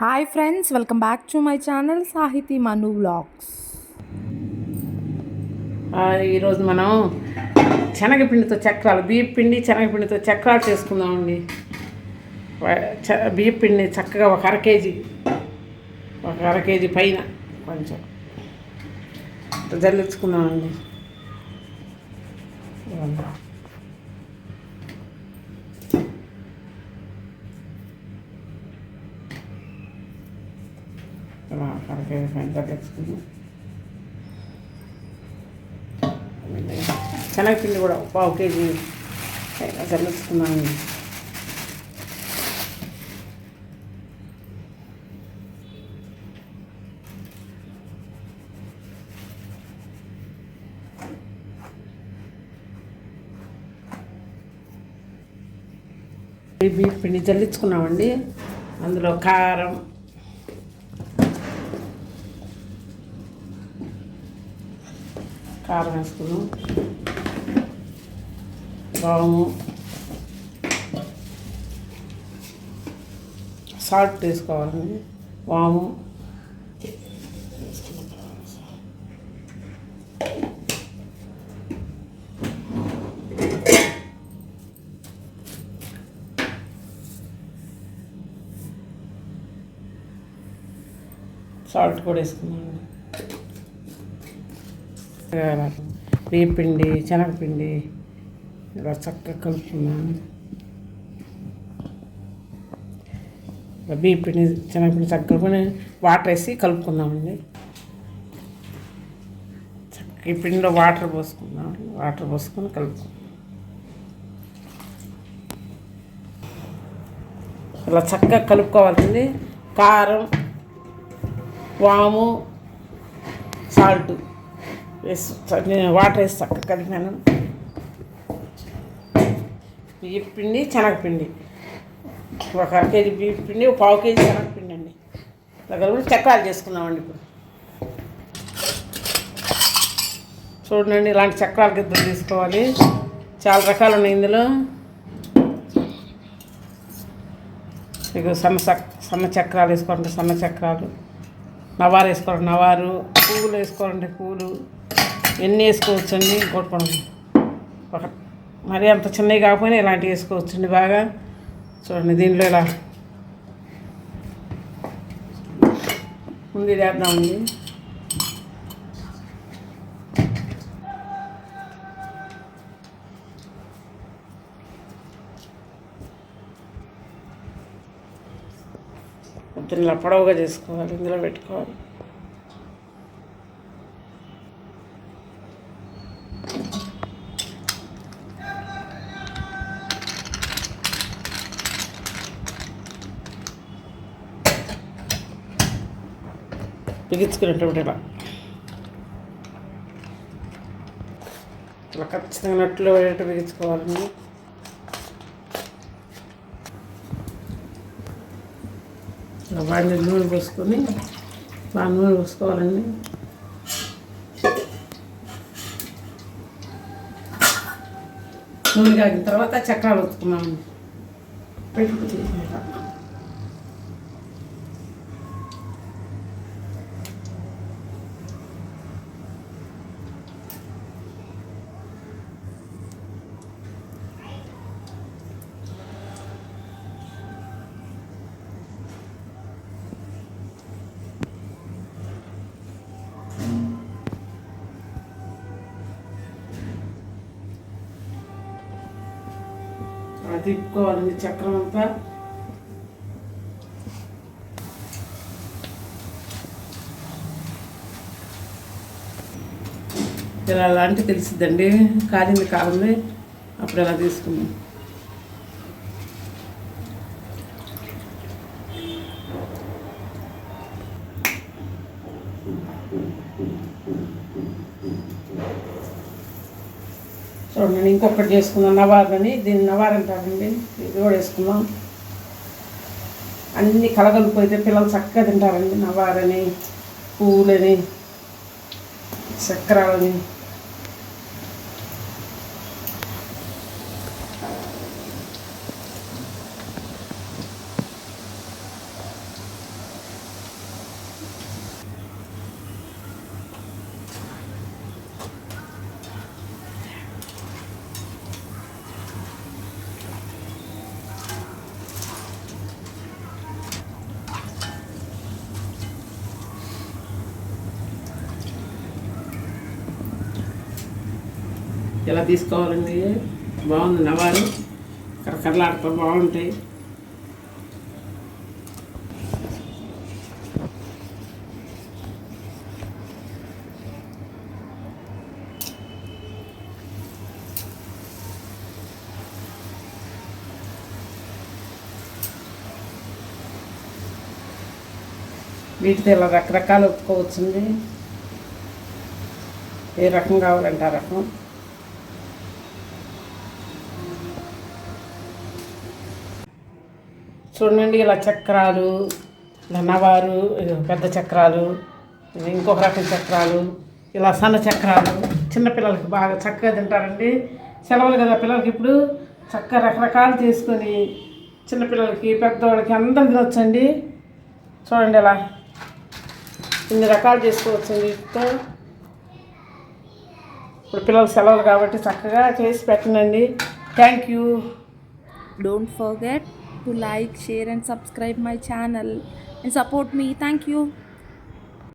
Hi friends, welcome back to my channel సాహితీ మను vlogs. ఈరోజు మనం శనగపిండితో చక్రాలు, బియ్యం పిండి శనగపిండితో చక్రాలు చేసుకుందామండి. బియ్యం పిండి చక్కగా ఒక అర కేజీ పైన కొంచెం జల్లించుకుందామండి. అర కేజీ పైన జల్లించుకుందాం. శనగపిండి కూడా పావు కేజీ పైన జల్లించుకున్నామండి. బియ్యం పిండి జల్లించుకున్నామండి. అందులో కారం, వేసుకున్నాం, వాము, సాల్ట్ వేసుకోవాలండి. వాము కూడా వేసుకున్నామండి. బియ్యం పిండి శనగపిండి ఇలా చక్కగా కలుపుకున్నాను. బియ్యం పిండి శనగపిండి చక్కగా వాటర్ వేసి కలుపుకుందామండి. ఈ పిండిలో వాటర్ పోసుకొని కలుపుకుందాం. ఇలా చక్కగా కలుపుకోవాల్సింది. కారం, వాము, సాల్ట్ వేసి వాటర్ వేసి చక్కగా కలిపాను. బియ్యం పిండి శనగపిండి ఒక అర కేజీ బియ్యం పిండి, ఒక పావు కేజీ శనగపిండి అండి. దగ్గర కూడా చక్రాలు చేసుకున్నామండి. ఇప్పుడు చూడండి, ఇలాంటి చక్రాల గిద్దలు తీసుకోవాలి. చాలా రకాలు ఉన్నాయి ఇందులో. మీకు సన్న చక్రాలు వేసుకోవాలంటే సన్న చక్రాలు, నవారు వేసుకోవాలంటే నవారు, పువ్వులు వేసుకోవాలంటే పువ్వులు, ఎన్ని వేసుకోవచ్చండి. ఇంకోటి ఒక మరీ అంత చిన్నవి కాకపోయినా ఇలాంటివి వేసుకోవచ్చండి. బాగా చూడండి, దీంట్లో ఇలా ముందు వేద్దామండి. ఇలా పొడవుగా చేసుకోవాలి, ఇందులో పెట్టుకోవాలి. బిగించుకునేటువంటి ఇలా ఖచ్చితంగా నట్టులో పడేట్టు బిగించుకోవాలండి. ఇలా వాడిని నూనె పోసుకొని బాగా నూనె పోసుకోవాలండి. నూనె కాగిన తర్వాత చక్రాలు ఒత్తుకున్నామండి. పెట్టుకుంటే తిప్పుకోవాలండి చక్రం అంతా. ఇలా అలాంటివి తెలిసిద్దండి. కాలింది కాలంలో అప్పుడు ఎలా తీసుకున్నాం. చూడండి, ఇంకొకటి చేసుకుందాం. నవారని, దీన్ని నవారు అంటారండి. ఇది కూడా వేసుకుందాం. అన్నీ కలగలిపోతే పిల్లలు చక్కగా తింటారండి. నవారని, పువ్వులని, చక్రాలని. ఇలా తీసుకోవాలండి. బాగుంది నవారు, కరకరలాడుతూ బాగుంటాయి. వీటితో ఇలా రకరకాలు ఒప్పుకోవచ్చండి. ఏ రకం కావాలంటే ఆ రకం. చూడండి, ఇలా చక్రాలు, ఇలా నవారు, పెద్ద చక్రాలు, ఇంకొక రకం చక్రాలు, ఇలా సన్న చక్రాలు చిన్నపిల్లలకి బాగా చక్కగా తింటారండి. సెలవులు కదా పిల్లలకి, ఇప్పుడు చక్కగా రకరకాలు చేసుకొని చిన్నపిల్లలకి పెద్దవాళ్ళకి అందరూ తినొచ్చండి. చూడండి, ఇలా ఇన్ని రకాలు చేసుకోవచ్చండి వీటితో. ఇప్పుడు పిల్లలు సెలవులు కాబట్టి చక్కగా చేసి పెట్టండి. Thank you. Don't forget to like, share and subscribe my channel and support me. Thank you.